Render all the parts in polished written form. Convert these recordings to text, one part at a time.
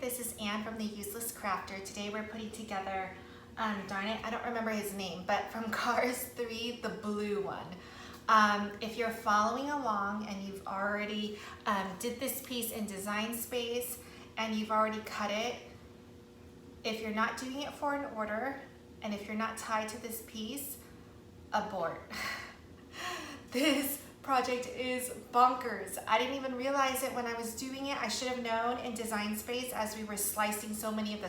this is Anne from The Useless Crafter. Today we're putting together, darn it, I don't remember his name, but from Cars 3, the blue one. If you're following along and you've already did this piece in Design Space and you've already cut it, if you're not doing it for an order and if you're not tied to this piece, abort. This project is bonkers. I didn't even realize it when I was doing it. I should have known in Design Space as we were slicing so many of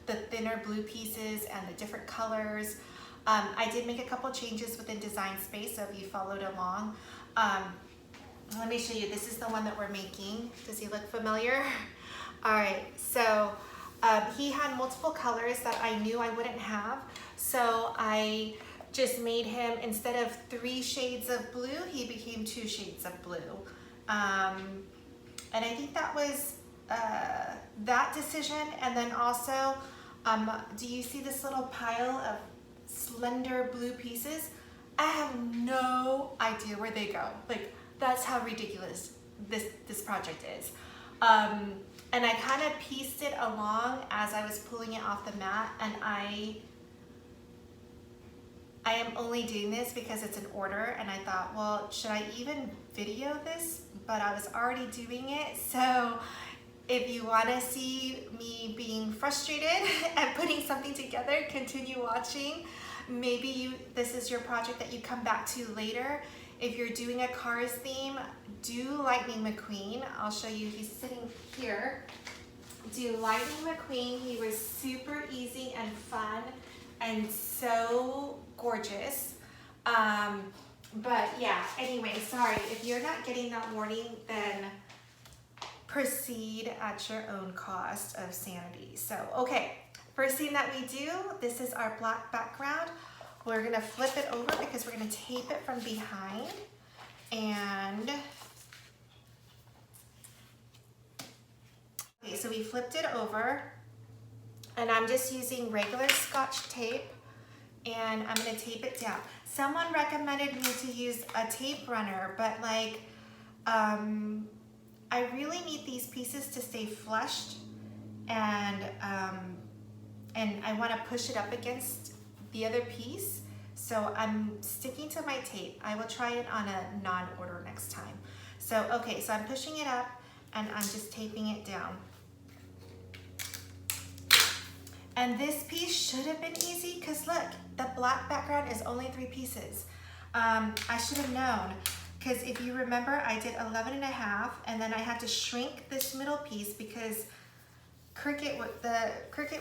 the thinner blue pieces and the different colors. I did make a couple changes within Design Space, so if you followed along. Let me show you. This is the one that we're making. Does he look familiar? All right, so he had multiple colors that I knew I wouldn't have, so I just made him, instead of 3 shades of blue, he became 2 shades of blue. And I think that was that decision. And then also, do you see this little pile of slender blue pieces? I have no idea where they go. Like, that's how ridiculous this project is. And I kind of pieced it along as I was pulling it off the mat, and I am only doing this because it's an order, and I thought, well, should I even video this? But I was already doing it, so if you want to see me being frustrated and putting something together, continue watching. Maybe this is your project that you come back to later. If you're doing a Cars theme, do Lightning McQueen. I'll show you, he's sitting here. Do Lightning McQueen. He was super easy and fun and so gorgeous. But yeah, anyway, sorry. If you're not getting that warning, then proceed at your own cost of sanity. So, okay, first thing that we do, this is our black background. We're gonna flip it over because we're gonna tape it from behind. And, okay, so we flipped it over, and I'm just using regular Scotch tape, and I'm gonna tape it down. Someone recommended me to use a tape runner, but like, I really need these pieces to stay flushed, and I wanna push it up against the other piece. So I'm sticking to my tape. I will try it on a non-order next time. So, okay, so I'm pushing it up and I'm just taping it down. And this piece should have been easy because look, the black background is only 3 pieces. I should have known, because if you remember, I did 11.5 and then I had to shrink this middle piece because Cricut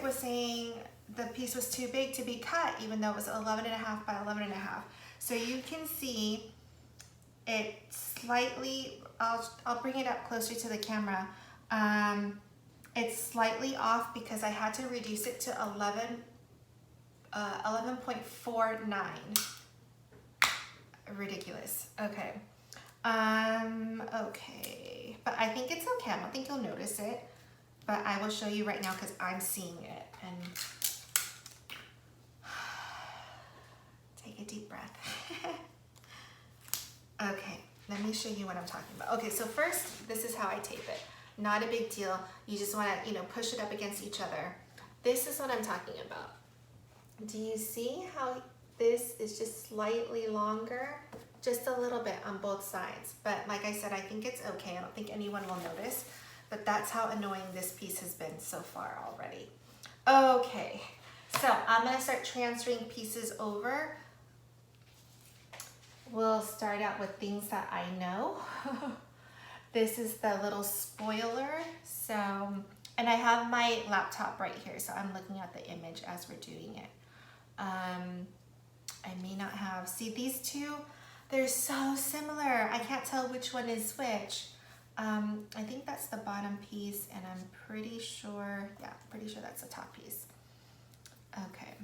was saying the piece was too big to be cut, even though it was 11.5 by 11.5. So you can see it slightly, I'll bring it up closer to the camera. It's slightly off because I had to reduce it to 11.49. Ridiculous. Okay. Okay. But I think it's okay. I don't think you'll notice it. But I will show you right now because I'm seeing it. And take a deep breath. Okay, let me show you what I'm talking about. Okay, so first, this is how I tape it. Not a big deal. You just want to, push it up against each other. This is what I'm talking about. Do you see how this is just slightly longer? Just a little bit on both sides. But like I said, I think it's okay. I don't think anyone will notice. But that's how annoying this piece has been so far already. Okay, so I'm gonna start transferring pieces over. We'll start out with things that I know. This is the little spoiler. So, and I have my laptop right here, so I'm looking at the image as we're doing it. I may not have, see these two, they're so similar. I can't tell which one is which. I think that's the bottom piece, and I'm pretty sure, yeah, pretty sure that's the top piece. Okay.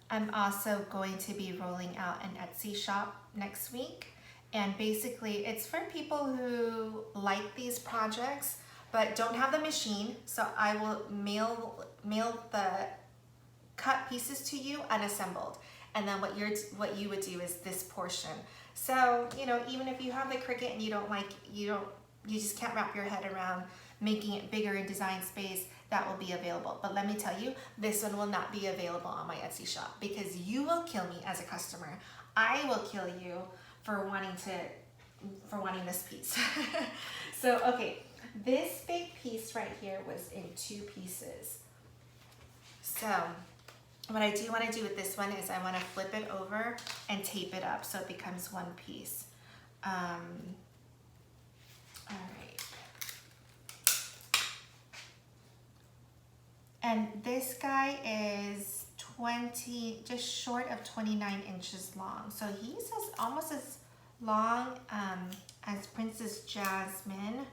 I'm also going to be rolling out an Etsy shop next week, and basically it's for people who like these projects but don't have the machine, so I will mail the cut pieces to you unassembled. And then what you would do is this portion. So, you know, even if you have the Cricut and you just can't wrap your head around making it bigger in design space, that will be available. But let me tell you, this one will not be available on my Etsy shop because you will kill me as a customer. I will kill you for wanting this piece. So, okay, this big piece right here was in 2 pieces. So, what I do want to do with this one is I want to flip it over and tape it up so it becomes 1 piece. All right. And this guy is just short of 29 inches long. So he's almost as long as Princess Jasmine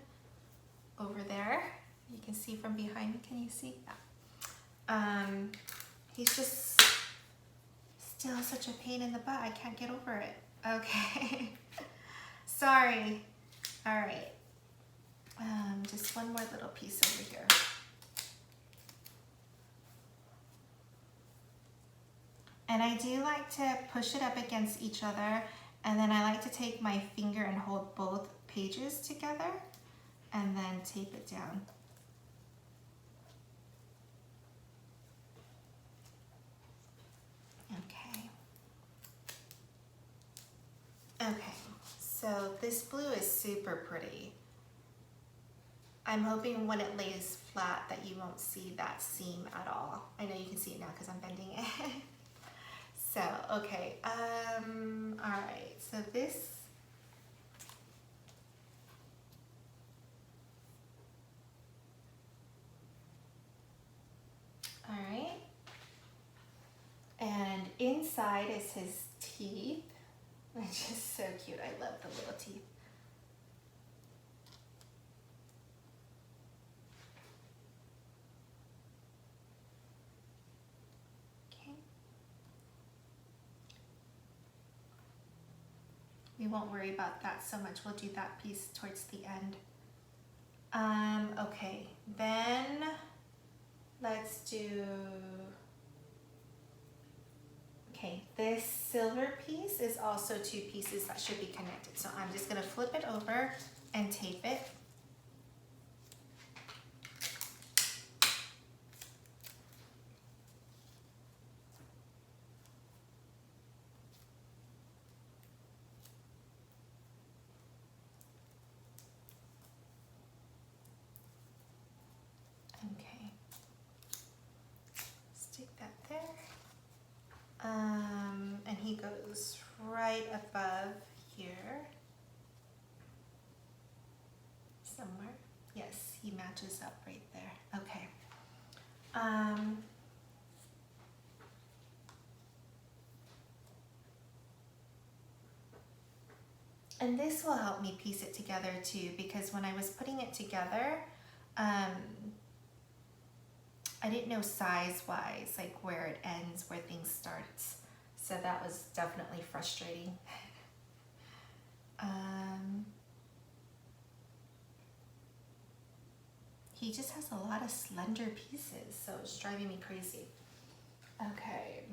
over there. You can see from behind me. Can you see? Yeah. He's just still such a pain in the butt. I can't get over it. Okay. Sorry. All right. Just one more little piece over here. And I do like to push it up against each other, and then I like to take my finger and hold both pages together and then tape it down. Okay, so this blue is super pretty. I'm hoping when it lays flat that you won't see that seam at all. I know you can see it now because I'm bending it. So, okay, all right, so this, all right, and inside is his teeth, which is so cute. I love the little teeth. We won't worry about that so much. We'll do that piece towards the end. Okay, then let's do, okay, this silver piece is also 2 pieces that should be connected. So I'm just gonna flip it over and tape it. Okay, stick that there. And he goes right above here. Somewhere. Yes, he matches up right there. Okay. And this will help me piece it together too, because when I was putting it together, I didn't know size-wise, like where it ends, where things starts. So that was definitely frustrating. He just has a lot of slender pieces, so it's driving me crazy. Okay.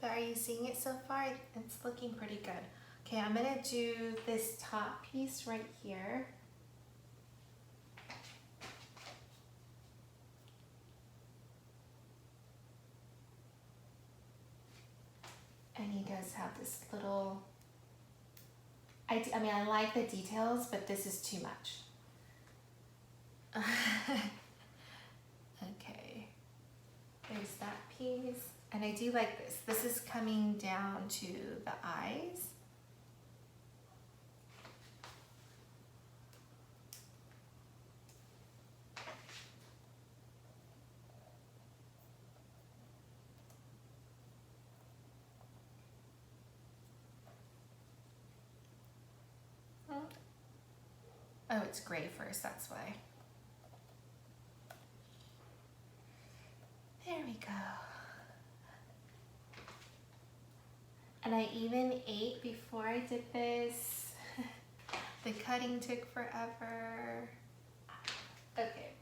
But are you seeing it so far? It's looking pretty good. Okay, I'm gonna do this top piece right here. And he does have this little, I mean, I like the details, but this is too much. Okay, there's that piece. And I do like this. This is coming down to the eyes. Oh, it's gray first, that's why. There we go. And I even ate before I did this. The cutting took forever. Okay.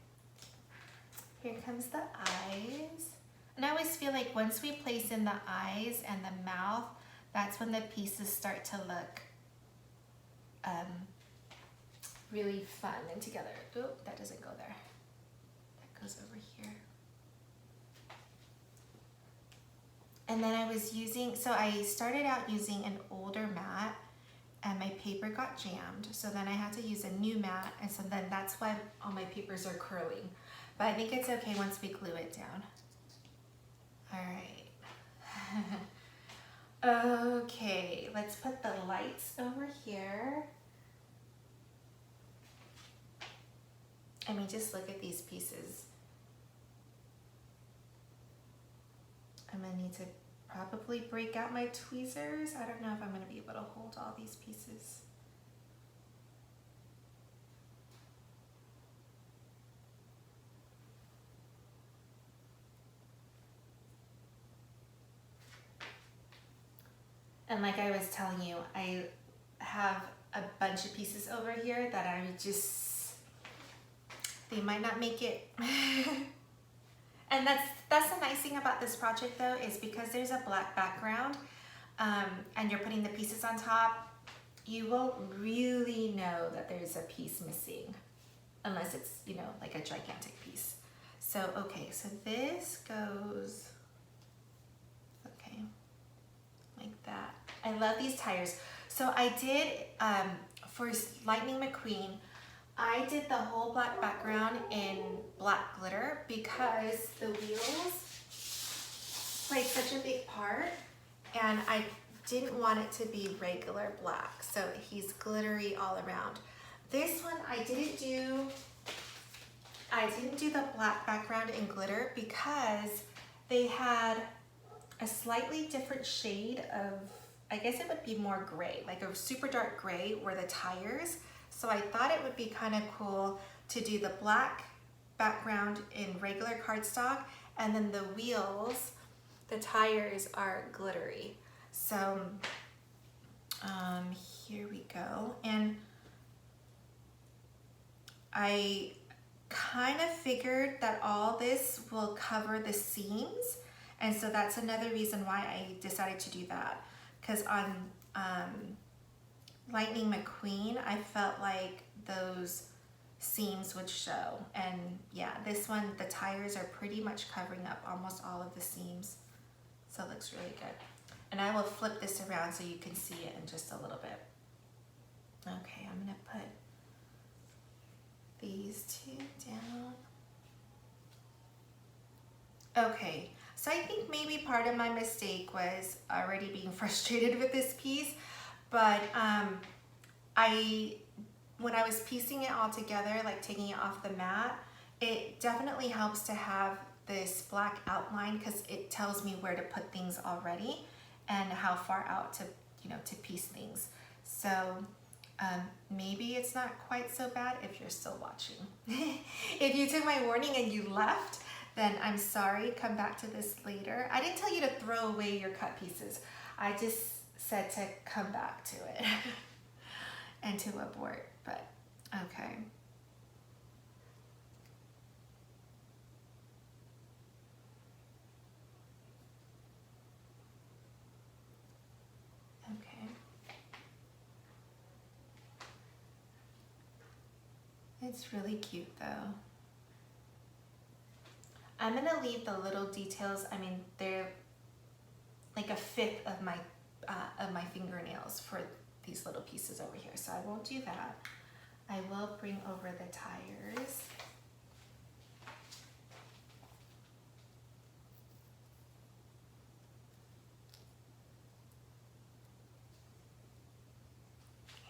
Here comes the eyes. And I always feel like once we place in the eyes and the mouth, that's when the pieces start to look really fun and together. Oh, that doesn't go there. That goes over here. And then I was using, so I started out using an older mat and my paper got jammed. So then I had to use a new mat, and so then that's why all my papers are curling. But I think it's okay once we glue it down. All right. Okay, let's put the lights over here. I mean, just look at these pieces. I'm gonna need to probably break out my tweezers. I don't know if I'm gonna be able to hold all these pieces. And like I was telling you, I have a bunch of pieces over here that I just, they might not make it. And that's the nice thing about this project though, is because there's a black background and you're putting the pieces on top, you won't really know that there's a piece missing unless it's, you know, like a gigantic piece. So, okay, so this goes, okay, like that. I love these tires. So I did, for Lightning McQueen, I did the whole black background in black glitter because the wheels played such a big part and I didn't want it to be regular black. So he's glittery all around. This one I didn't do the black background in glitter because they had a slightly different shade of, I guess it would be more gray, like a super dark gray were the tires. So I thought it would be kind of cool to do the black background in regular cardstock, and then the wheels, the tires are glittery. So here we go. And I kind of figured that all this will cover the seams. And so that's another reason why I decided to do that. Because on Lightning McQueen, I felt like those seams would show. And yeah, this one, the tires are pretty much covering up almost all of the seams. So it looks really good. And I will flip this around so you can see it in just a little bit. Okay, I'm gonna put these two down. Okay, so I think maybe part of my mistake was already being frustrated with this piece. But when I was piecing it all together, like taking it off the mat, it definitely helps to have this black outline because it tells me where to put things already and how far out to, you know, to piece things. So maybe it's not quite so bad if you're still watching. If you took my warning and you left, then I'm sorry, come back to this later. I didn't tell you to throw away your cut pieces. I just said to come back to it and to abort, but okay. Okay. It's really cute though. I'm gonna leave the little details. I mean, they're like a fifth of my fingernails for these little pieces over here. So I won't do that. I will bring over the tires.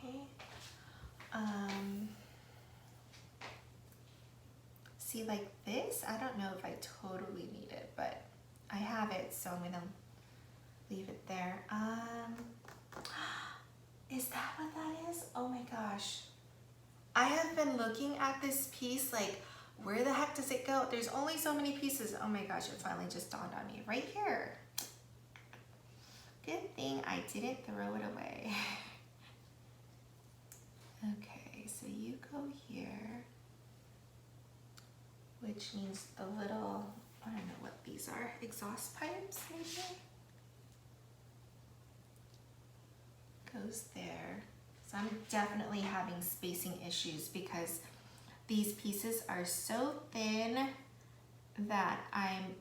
Okay. See, like this, I don't know if I totally need it, but I have it, so I'm gonna leave it there. Is that what that is? Oh my gosh. I have been looking at this piece like, where the heck does it go? There's only so many pieces. Oh my gosh, it finally just dawned on me. Right here. Good thing I didn't throw it away. Okay, so you go here, which means the little I don't know what these are, exhaust pipes maybe? Goes there. So I'm definitely having spacing issues because these pieces are so thin that I'm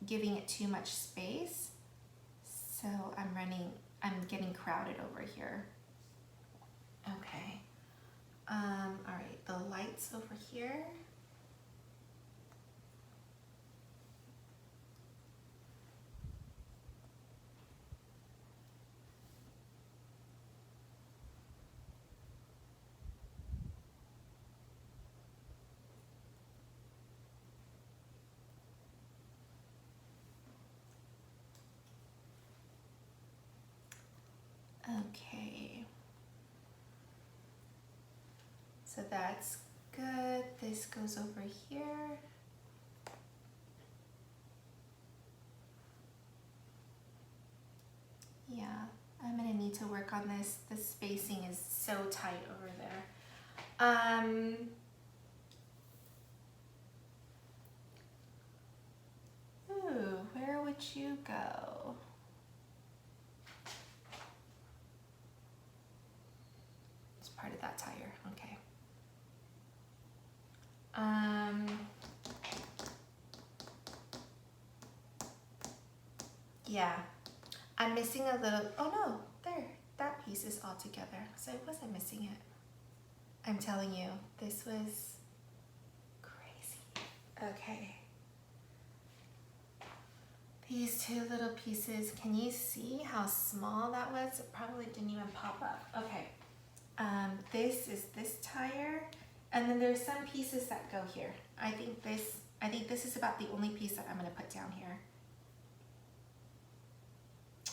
giving it too much space. So I'm getting crowded over here. Okay. All right, the lights over here. Okay. So that's good. This goes over here. Yeah, I'm gonna need to work on this. The spacing is so tight over there. Ooh, where would you go? It's part of that tire, okay. Yeah, I'm missing a little, oh no, there, that piece is all together. So I wasn't missing it. I'm telling you, this was crazy. Okay. These two little pieces, can you see how small that was? It probably didn't even pop up. Okay. This is this tire, and then there's some pieces that go here. I think this is about the only piece that I'm gonna put down here.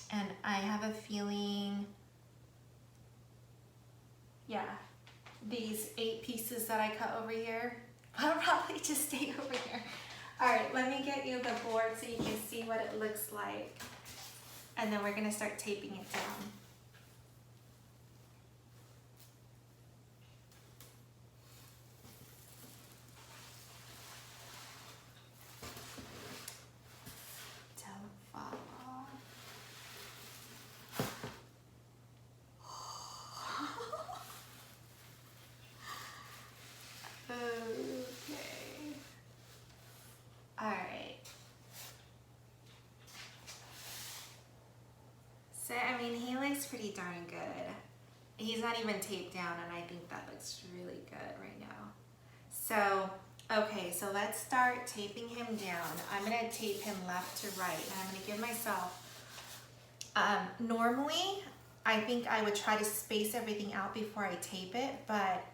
And I have a feeling, yeah, these 8 pieces that I cut over here, I'll probably just stay over here. All right, let me get you the board so you can see what it looks like. And then we're gonna start taping it down. Don't fall off. Okay. All right. So, I mean, he looks pretty darn good. He's not even taped down, and I think that looks really good right now. So, okay, so let's start taping him down. I'm gonna tape him left to right, and I'm gonna give myself, normally, I think I would try to space everything out before I tape it, but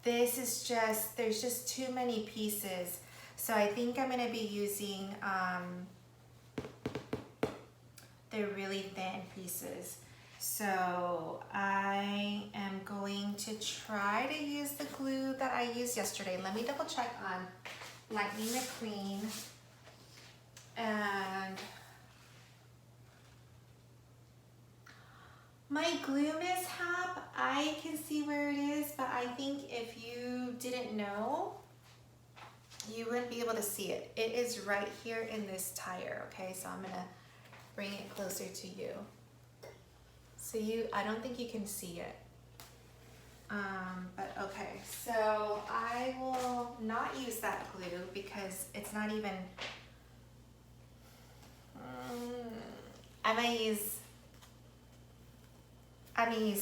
this is just, there's just too many pieces. So I think I'm gonna be using the really thin pieces. So I am going to try to use the glue that I used yesterday. Let me double check on Lightning McQueen. And my glue mishap, I can see where it is, but I think if you didn't know, you wouldn't be able to see it. It is right here in this tire, okay? So I'm gonna bring it closer to you. So I don't think you can see it. But okay, so I will not use that glue because it's not even, I'm gonna use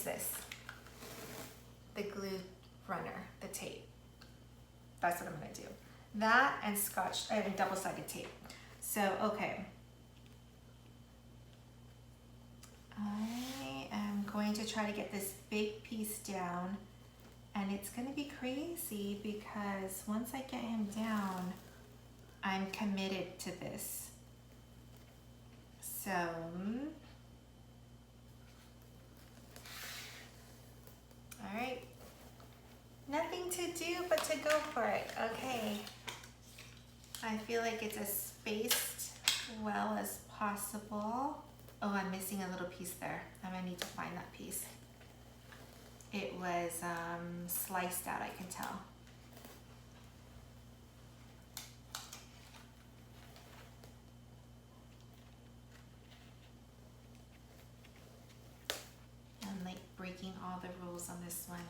this, the glue runner, the tape. That's what I'm gonna do. That and scotch, and double-sided tape. So, okay. I am going to try to get this big piece down, and it's gonna be crazy because once I get him down, I'm committed to this. So, all right, nothing to do but to go for it. Okay, I feel like it's as spaced well as possible. Oh, I'm missing a little piece there. I'm gonna need to find that piece. It was sliced out, I can tell. the rules on this one.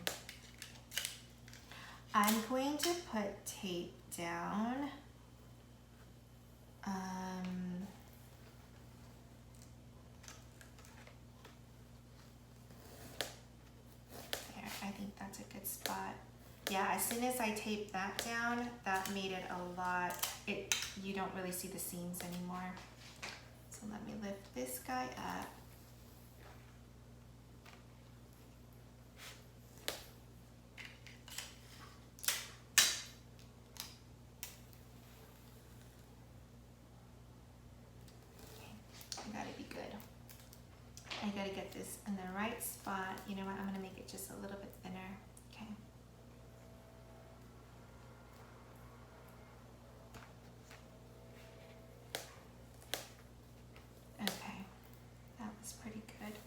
I'm going to put tape down. There, I think that's a good spot. Yeah, as soon as I taped that down, that made it a lot, you don't really see the seams anymore. So let me lift this guy up. I gotta be good. I gotta get this in the right spot. You know what, I'm gonna make it just a little bit thinner. Okay. Okay, that was pretty good.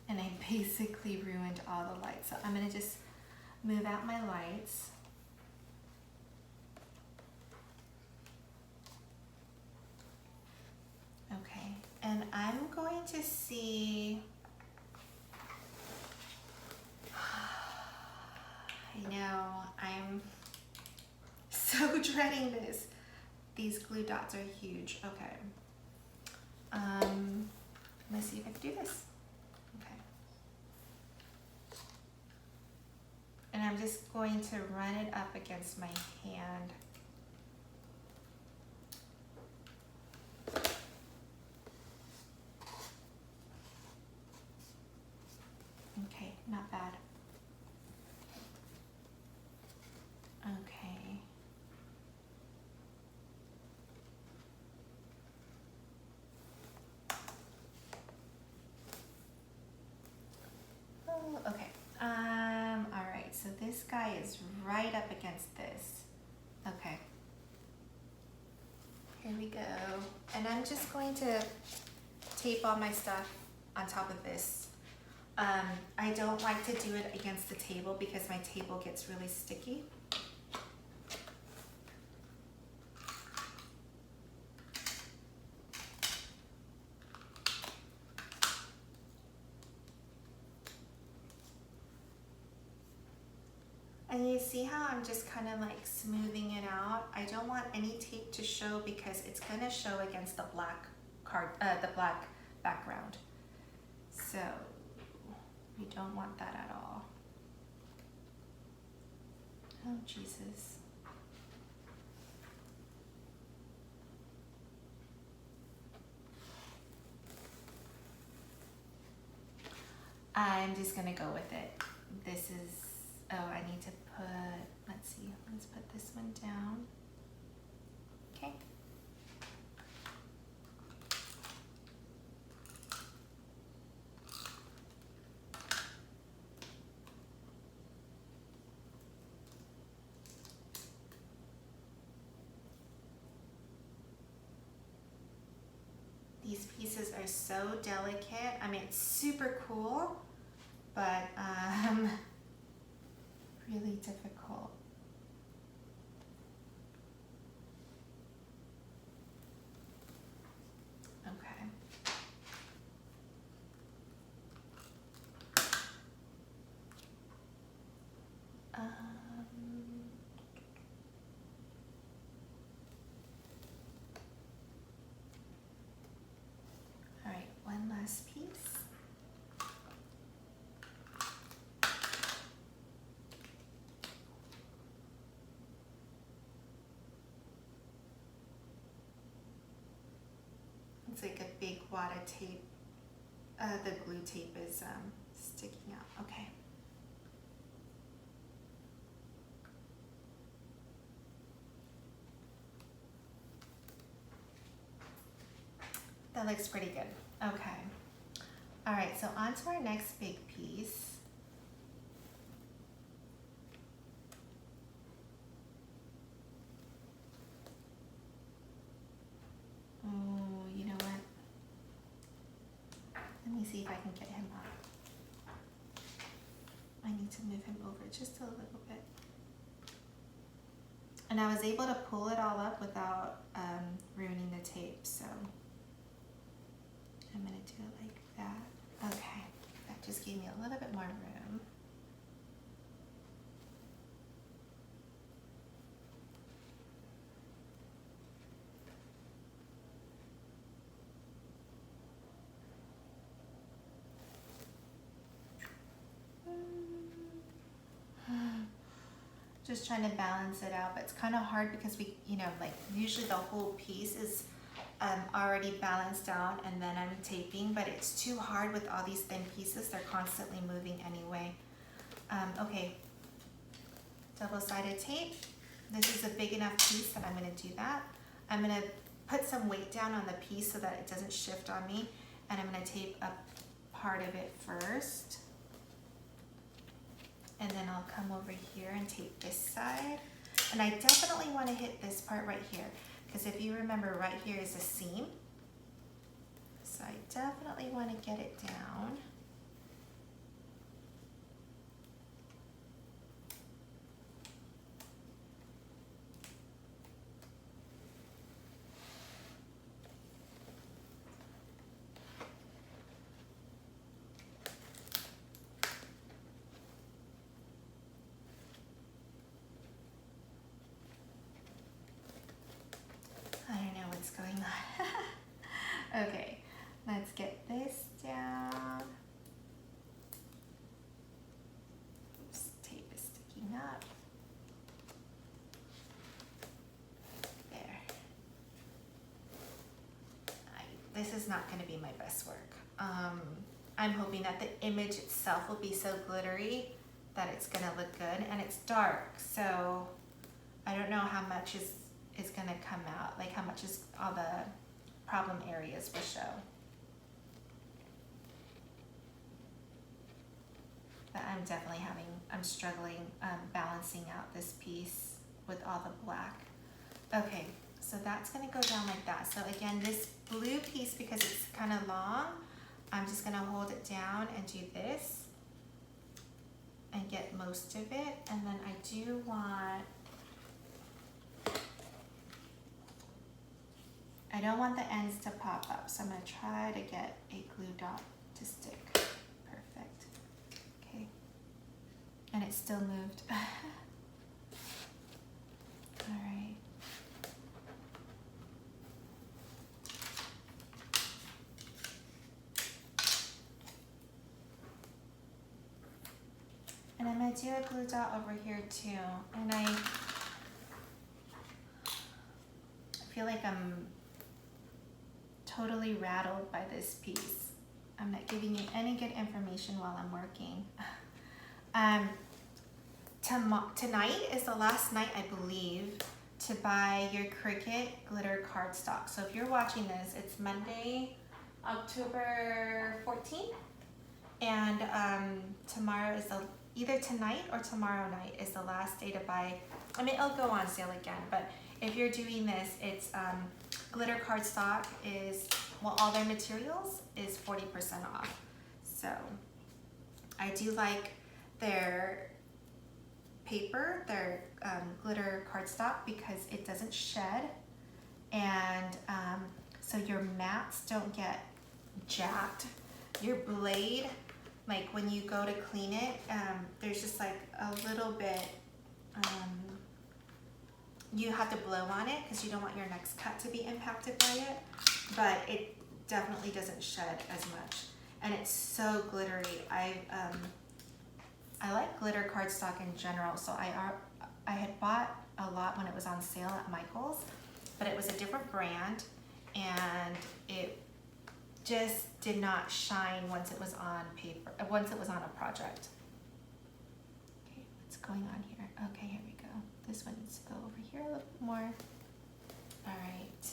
And I basically ruined all the lights. So I'm gonna just move out my lights. Okay, and I'm going to see, I know, I'm so dreading this. These glue dots are huge. Okay. Let's see if I can do this. Okay. And I'm just going to run it up against my hand. Okay, not bad. Okay. Oh, okay. All right, so this guy is right up against this. Okay. Here we go. And I'm just going to tape all my stuff on top of this. I don't like to do it against the table because my table gets really sticky. And you see how I'm just kind of like smoothing it out? I don't want any tape to show because it's going to show against the black the black background. So we don't want that at all. Oh, Jesus. I'm just gonna go with it. This is, oh, I need to put, let's see, let's put this one down. Okay. These pieces are so delicate. I mean, it's super cool, but really difficult. Okay. All right, one last piece. It's like a big wad of tape. The glue tape is sticking out. Okay. That looks pretty good. Okay. All right, so on to our next big piece. Oh, you know what? Let me see if I can get him up. I need to move him over just a little bit. And I was able to pull it all up without ruining the tape, so I'm gonna do it like that. Okay, that just gave me a little bit more room. Just trying to balance it out, but it's kind of hard because we, you know, like usually the whole piece is already balanced out and then I'm taping, but it's too hard with all these thin pieces. They're constantly moving anyway. Okay, double-sided tape. This is a big enough piece that I'm gonna do that. I'm gonna put some weight down on the piece so that it doesn't shift on me, and I'm gonna tape up part of it first. And then I'll come over here and tape this side. And I definitely want to hit this part right here, because if you remember, right here is a seam. So I definitely want to get it down. Going on. Okay, let's get this down. Oops, tape is sticking up. There. This is not going to be my best work. I'm hoping that the image itself will be so glittery that it's going to look good, and it's dark, so I don't know how much is going to come out, like how much is all the problem areas will show. But I'm struggling balancing out this piece with all the black. Okay, so that's gonna go down like that. So again, this blue piece, because it's kind of long, I'm just gonna hold it down and do this and get most of it. And then I do want, I don't want the ends to pop up, so I'm going to try to get a glue dot to stick. Perfect. Okay. And it still moved. All right. And I'm going to do a glue dot over here too. And I feel like I'm totally rattled by this piece. I'm not giving you any good information while I'm working. Tonight is the last night, I believe, to buy your Cricut glitter cardstock. So if you're watching this, it's Monday, October 14th. And tomorrow is either tonight or tomorrow night is the last day to buy. I mean, it'll go on sale again, but if you're doing this, it's glitter cardstock is, well, all their materials is 40% off. So I do like their paper, their glitter cardstock, because it doesn't shed, and so your mats don't get jacked. Your blade, like when you go to clean it, there's just like a little bit, you have to blow on it because you don't want your next cut to be impacted by it, but it definitely doesn't shed as much, and it's so glittery. I like glitter cardstock in general, so I had bought a lot when it was on sale at Michael's, but it was a different brand, and it just did not shine once it was on paper, once it was on a project. Okay, what's going on here? Okay, here we go. This one needs to go over here a little bit more. All right.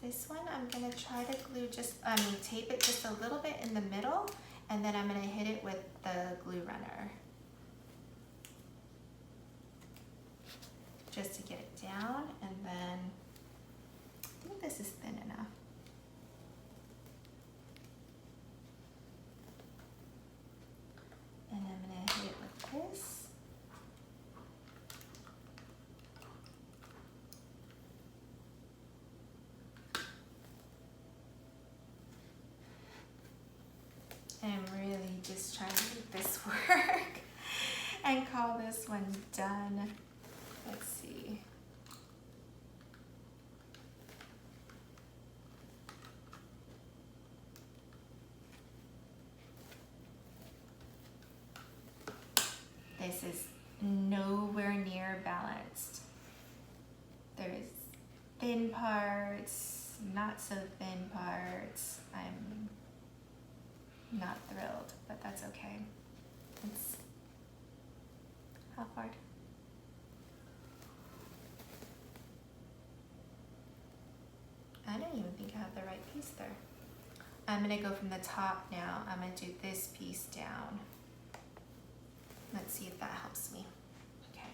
This one I'm gonna try to glue tape it just a little bit in the middle, and then I'm gonna hit it with the glue runner. Just to get it down, and then I think this is thin enough. And I'm gonna hit it with this. make this work and call this one done. Let's see. This is nowhere near balanced. There's thin parts, not so thin parts. I'm not thrilled, but that's okay. It's how far? I don't even think I have the right piece there. I'm gonna go from the top now. I'm gonna do this piece down. Let's see if that helps me. Okay.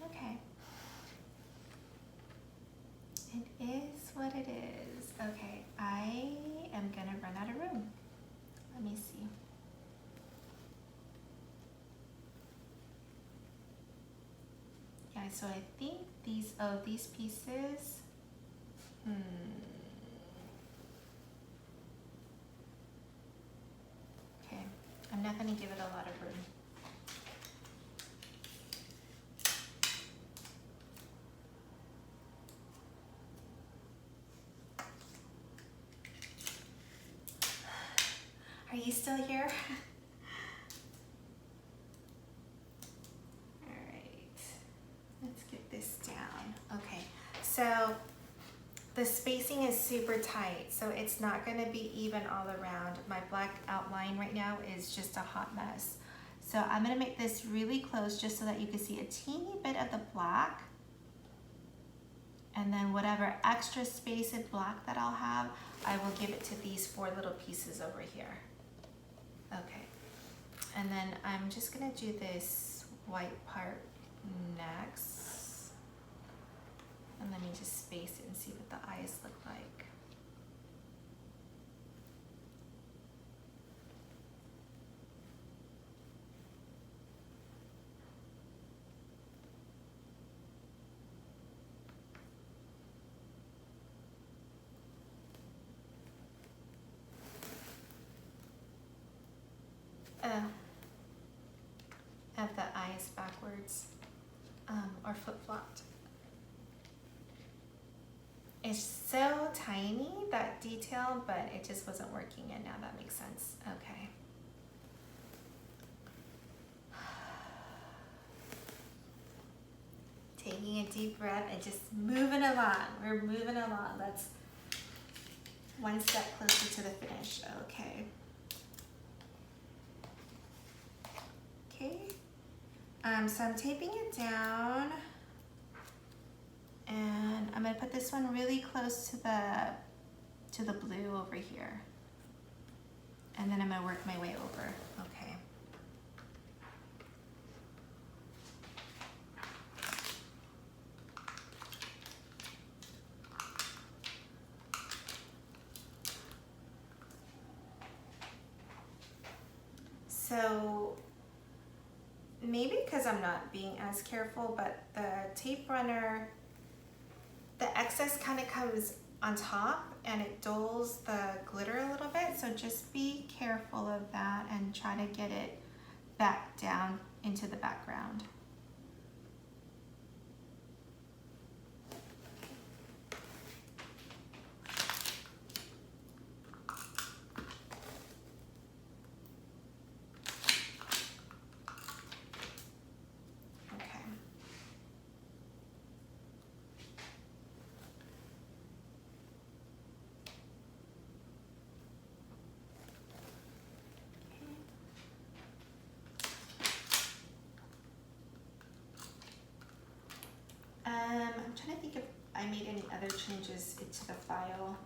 Okay. It is what it is. Okay, I am gonna run out of room. Let me see. Yeah, so I think these pieces, okay, I'm not gonna give it a lot of room. Are you still here? All right, let's get this down. Okay, so the spacing is super tight, so it's not gonna be even all around. My black outline right now is just a hot mess. So I'm gonna make this really close just so that you can see a teeny bit of the black. And then whatever extra space in black that I'll have, I will give it to these 4 little pieces over here. Okay, and then I'm just gonna do this white part next. And let me just space it and see what the eyes look like. I have the eyes backwards or flip-flopped. It's so tiny, that detail, but it just wasn't working, and now that makes sense. Okay. Taking a deep breath and just moving along. We're moving along. That's one step closer to the finish. Okay. Okay. So I'm taping it down, and I'm gonna put this one really close to the blue over here, and then I'm gonna work my way over. Okay. So maybe because I'm not being as careful, but the tape runner, the excess kind of comes on top and it dulls the glitter a little bit. So just be careful of that and try to get it back down into the background. I made any other changes into the file.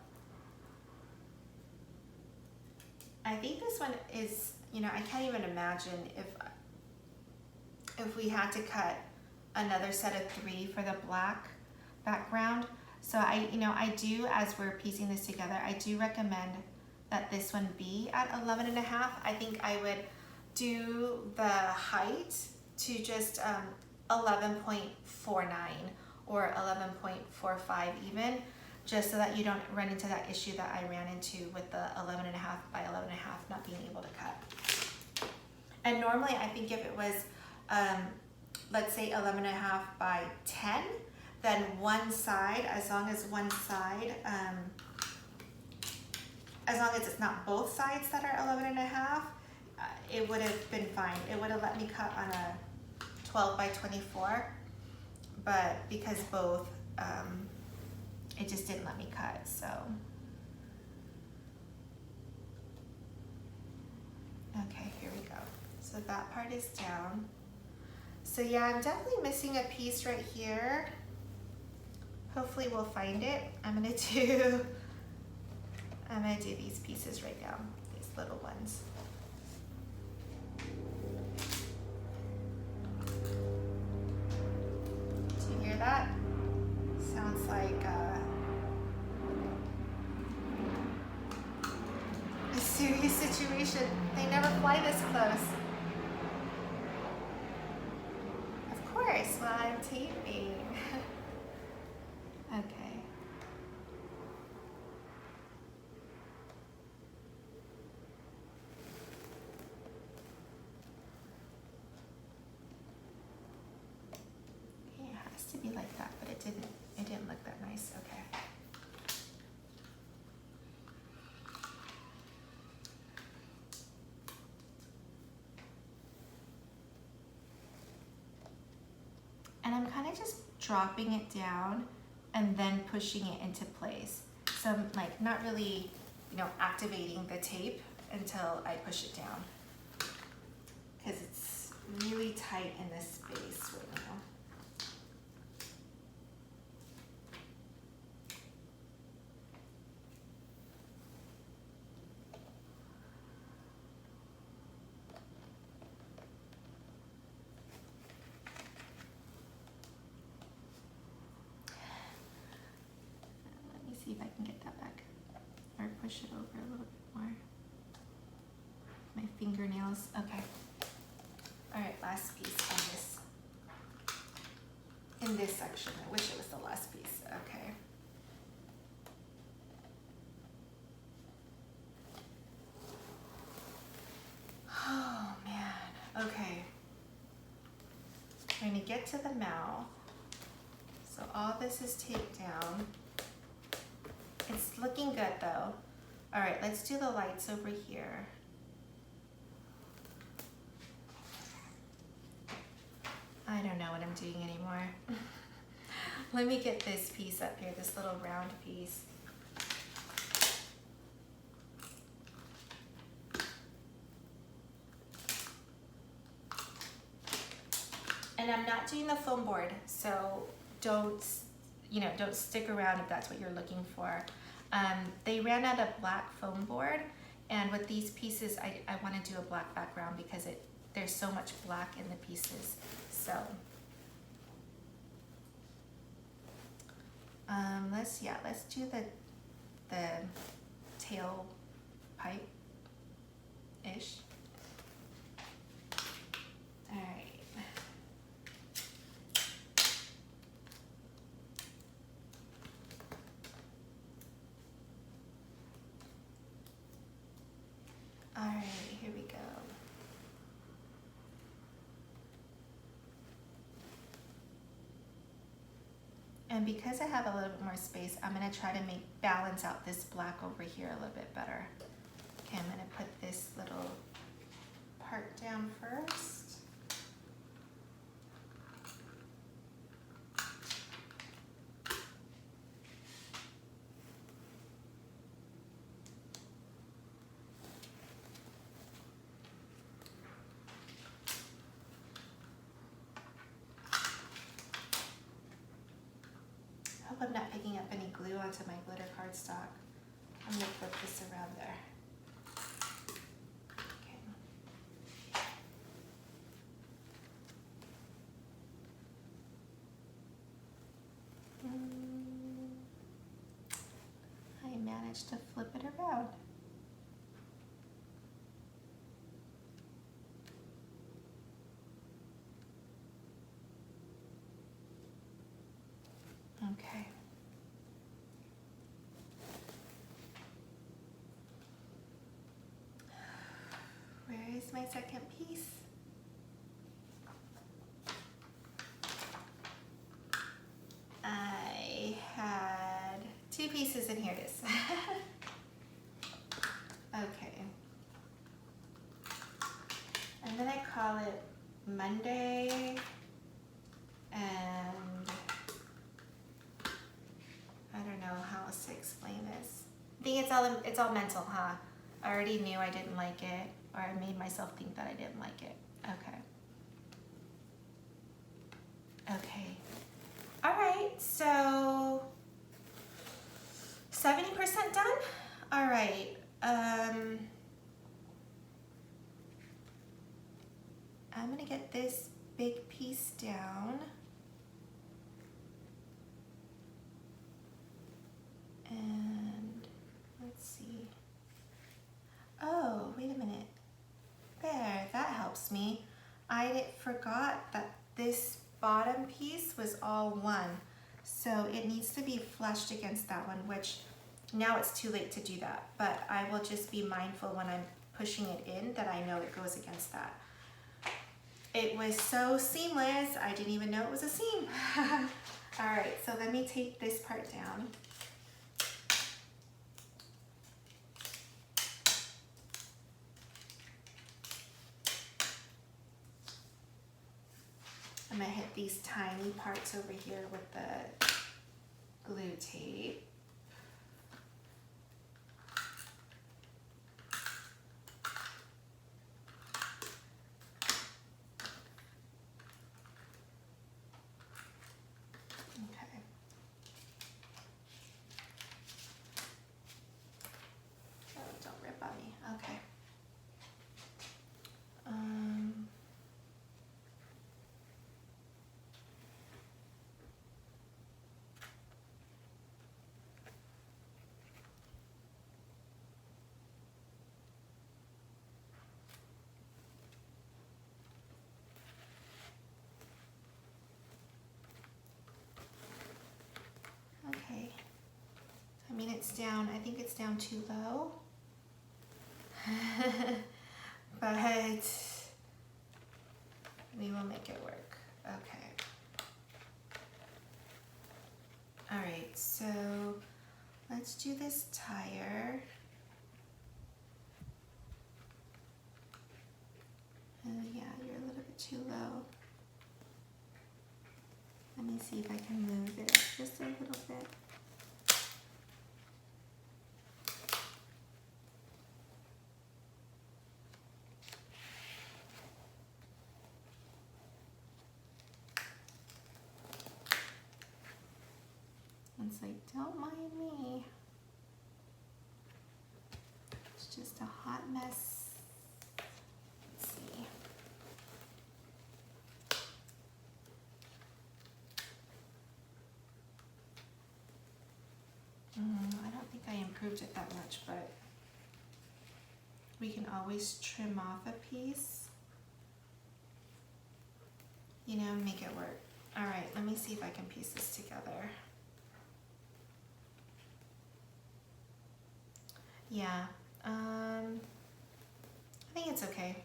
I think this one is, you know, I can't even imagine if we had to cut another set of 3 for the black background. So I do, as we're piecing this together, I do recommend that this one be at 11.5. I think I would do the height to just 11.49 or 11.45 even, just so that you don't run into that issue that I ran into with the 11.5 by 11.5 not being able to cut. And normally I think if it was, let's say 11.5 by 10, then one side, as long as one side, as long as it's not both sides that are 11.5, it would have been fine. It would have let me cut on a 12 by 24, but because both, it just didn't let me cut, so. Okay, here we go. So that part is down. So yeah, I'm definitely missing a piece right here. Hopefully we'll find it. I'm gonna do these pieces right now, these little ones. Do you hear that? Sounds like a serious situation. They never fly this close. Of course, while I'm taping. Okay. It has to be like that, but it didn't look that nice. Okay. And I'm kind of just dropping it down and then pushing it into place. So I'm like not really, activating the tape until I push it down, because it's really tight in this space right now. See if I can get that back or push it over a little bit more. My fingernails. Okay. All right, last piece in this section. I wish it was the last piece. Okay. Oh man. Okay. I'm going to get to the mouth. So all this is taped down. It's looking good though. All right, let's do the lights over here. I don't know what I'm doing anymore. Let me get this piece up here, this little round piece. And I'm not doing the foam board, so don't stick around if that's what you're looking for. They ran out of black foam board, and with these pieces, I want to do a black background because there's so much black in the pieces. So let's do the tail pipe ish. All right. All right, here we go. And because I have a little bit more space, I'm gonna try to balance out this black over here a little bit better. Okay, I'm gonna put this little part down first. hope I'm not picking up any glue onto my glitter cardstock. I'm gonna flip this around there. Okay. I managed to flip it around. Okay. Where is my second piece? I had 2 pieces and here it is. Okay. I'm gonna call it Monday, and I don't know how else to explain this. I think it's all mental, huh? I already knew I didn't like it, or I made myself think that I didn't like it. Okay. Okay. All right, so 70% done. All right. I'm gonna get this big piece down. And let's see. Oh, wait a minute. There, that helps me. I forgot that this bottom piece was all one. So it needs to be flushed against that one, which now it's too late to do that. But I will just be mindful when I'm pushing it in that I know it goes against that. It was so seamless, I didn't even know it was a seam. All right, so let me take this part down. I'm gonna hit these tiny parts over here with the glue tape. Okay. Oh, don't rip on me. Okay. Okay. I mean, it's down, I think it's down too low. But we will make it work. Okay. All right, so let's do this tire. Yeah, you're a little bit too low. Let me see if I can move it up just a little bit. It's like, don't mind me. It's just a hot mess. Let's see. I don't think I improved it that much, but we can always trim off a piece, you know, make it work. All right, let me see if I can piece this together. Yeah, I think it's okay.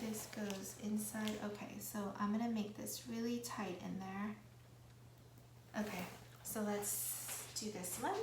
This goes inside. Okay, so I'm gonna make this really tight in there. Okay, so let's do this one.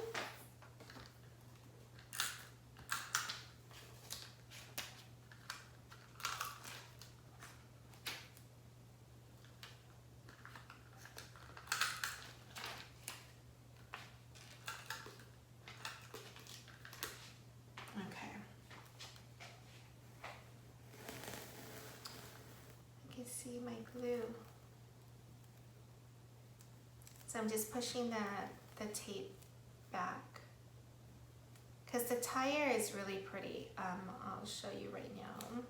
See my glue. So I'm just pushing the tape back. Because the tire is really pretty. I'll show you right now.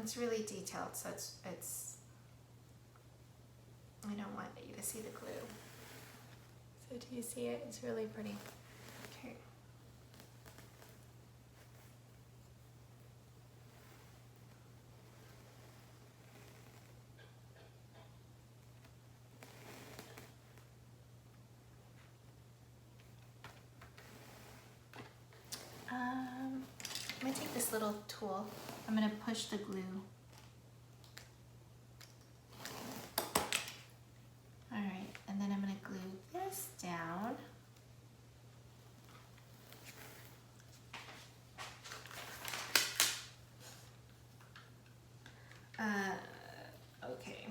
It's really detailed, so it's I don't want you to see the glue. So do you see it? It's really pretty. Okay. I'm gonna take this little tool. I'm gonna push the glue. All right, and then I'm gonna glue this down. Okay.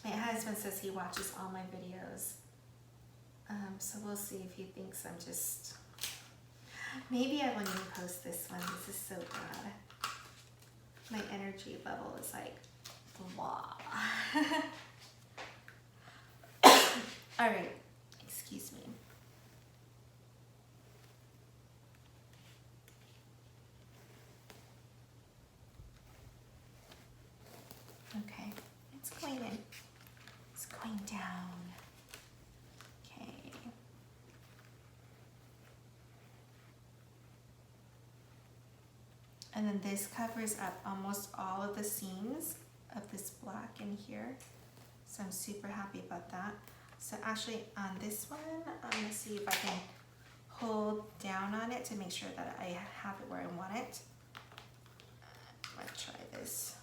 My husband says he watches all my videos. So we'll see if he thinks I'm just... Maybe I won't even post this one. This is so bad. My energy level is like, blah. All right, excuse me. Okay, it's going in. It's going down. Okay. And then this covers up almost all of the seams of this black in here. So I'm super happy about that. So actually on this one, I'm gonna see if I can hold down on it to make sure that I have it where I want it. I'm gonna try this.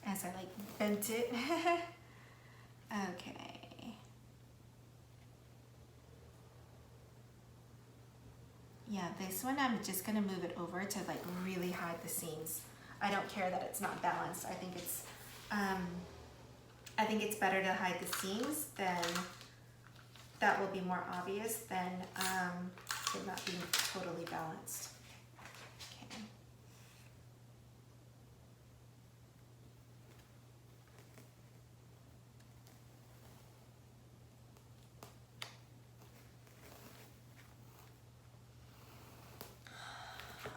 As I like bent it. Okay. Yeah, this one I'm just gonna move it over to like really hide the seams. I don't care that it's not balanced. I think it's better to hide the seams, then that will be more obvious than it not being totally balanced. Okay.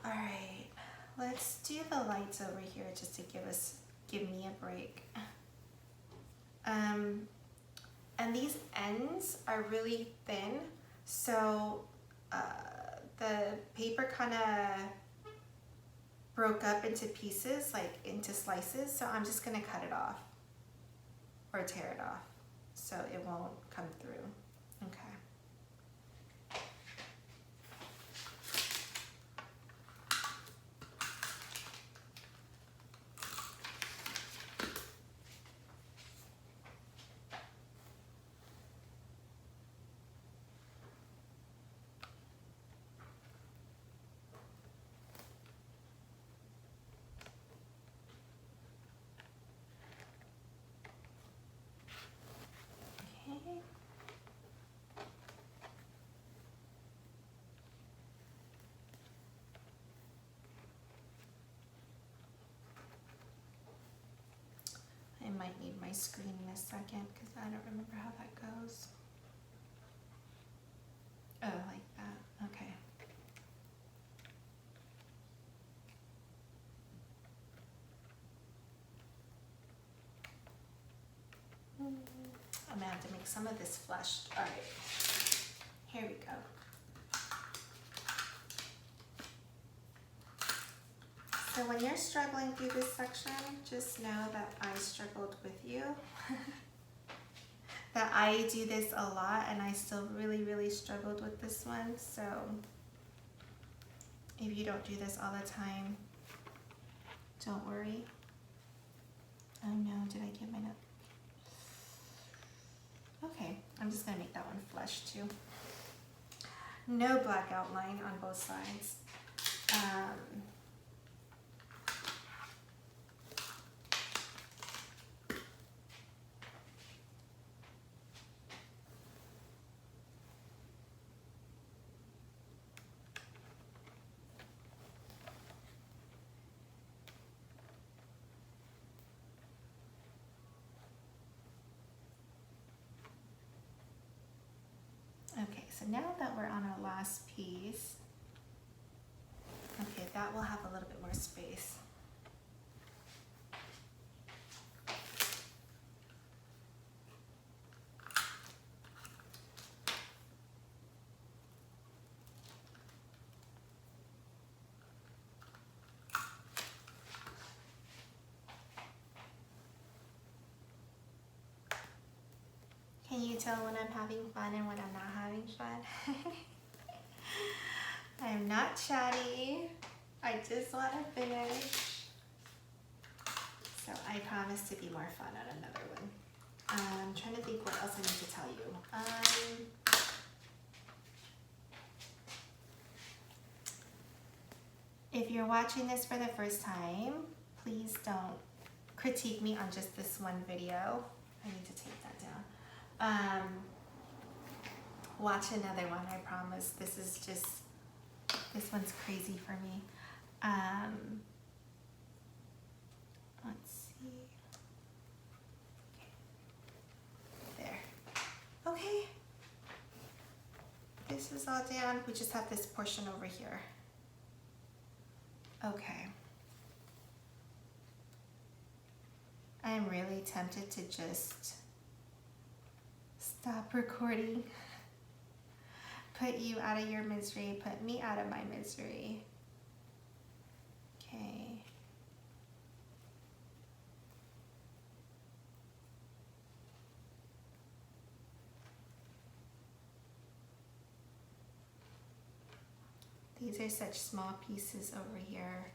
All right, let's do the lights over here just to give me a break. And these ends are really thin, so the paper kind of broke up into pieces, like into slices, so I'm just gonna cut it off or tear it off so it won't come through. Okay. I might need my screen in a second because I don't remember how that goes. Oh, like that. Okay. I'm gonna have to make some of this flushed. All right, here we go. So when you're struggling through this section, just know that I struggled with you. That I do this a lot and I still really struggled with this one. So if you don't do this all the time, don't worry. Oh no, did I get my note? Okay, I'm just gonna make that one flush too. No black outline on both sides. Okay, so now that we're on our last piece, okay, that will have a little bit more space. Can you tell when I'm having fun and when I'm not having fun? I am not chatty. I just want to finish. So I promise to be more fun on another one. I'm trying to think what else I need to tell you. If you're watching this for the first time, please don't critique me on just this one video. I need to take that down. Watch another one, I promise. This one's crazy for me. Let's see. Okay. There. Okay. This is all down. We just have this portion over here. Okay. I am really tempted to just stop recording. Put you out of your misery, put me out of my misery. Okay. These are such small pieces over here.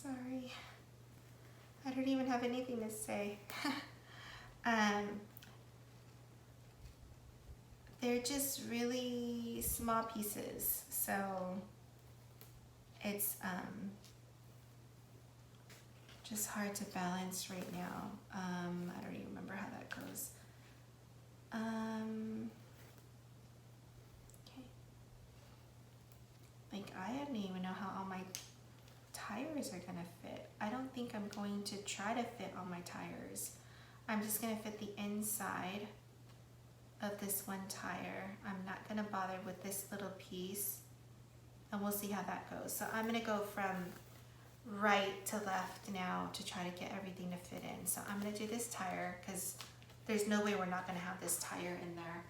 Sorry, I don't even have anything to say. They're just really small pieces, so it's just hard to balance right now. I don't even remember how that goes. Okay. Like, I don't even know how all my tires are gonna fit. I don't think I'm going to try to fit all my tires. I'm just gonna fit the inside of this one tire. I'm not gonna bother with this little piece, and we'll see how that goes. So I'm gonna go from right to left now to try to get everything to fit in. So I'm gonna do this tire because there's no way we're not gonna have this tire in there.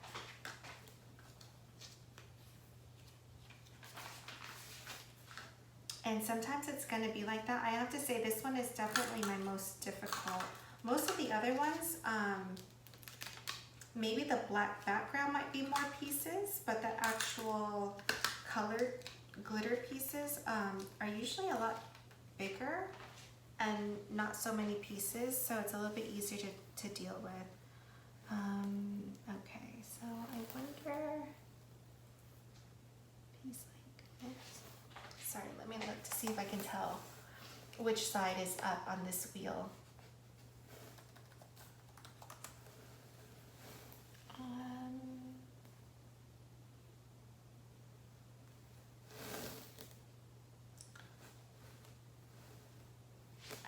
And sometimes it's gonna be like that. I have to say this one is definitely my most difficult. Most of the other ones, maybe the black background might be more pieces, but the actual colored glitter pieces are usually a lot bigger and not so many pieces, so it's a little bit easier to deal with. Okay, so I wonder, piece like this. Sorry, let me look to see if I can tell which side is up on this wheel.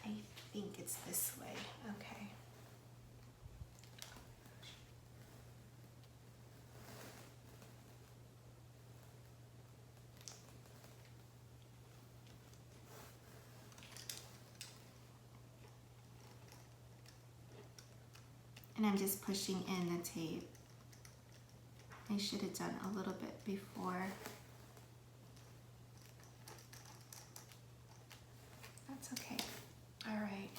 I think it's this way. Okay. And I'm just pushing in the tape. I should have done a little bit before. That's okay. All right.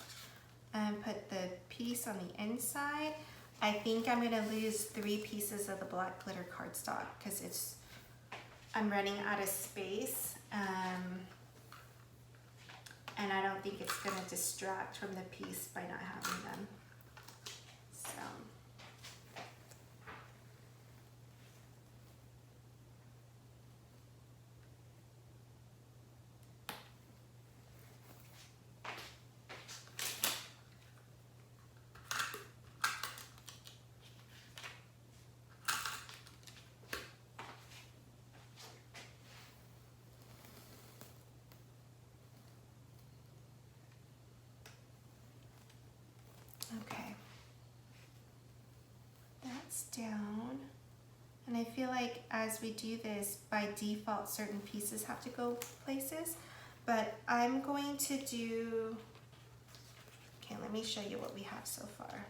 And put the piece on the inside. I think I'm gonna lose 3 pieces of the black glitter cardstock because I'm running out of space. And I don't think it's gonna distract from the piece by not having them. So. Okay, that's down. And I feel like as we do this, by default, certain pieces have to go places, but I'm going to do, okay, let me show you what we have so far.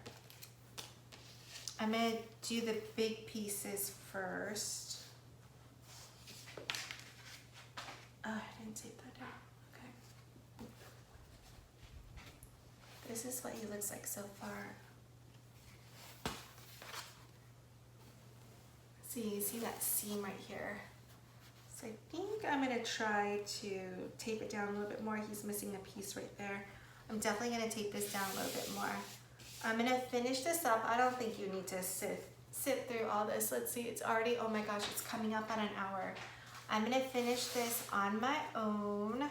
I'm gonna do the big pieces first. Oh, I didn't tape that down, okay. This is what he looks like so far. See, you see that seam right here. So I think I'm gonna try to tape it down a little bit more. He's missing a piece right there. I'm definitely gonna tape this down a little bit more. I'm gonna finish this up. I don't think you need to sit through all this. Let's see, it's already, oh my gosh, it's coming up on an hour. I'm gonna finish this on my own,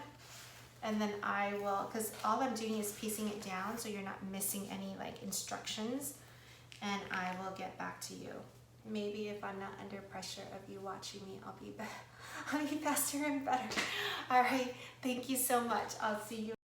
and then I will, because all I'm doing is piecing it down so you're not missing any like instructions, and I will get back to you. Maybe if I'm not under pressure of you watching me, I'll be faster and better. All right, thank you so much. I'll see you.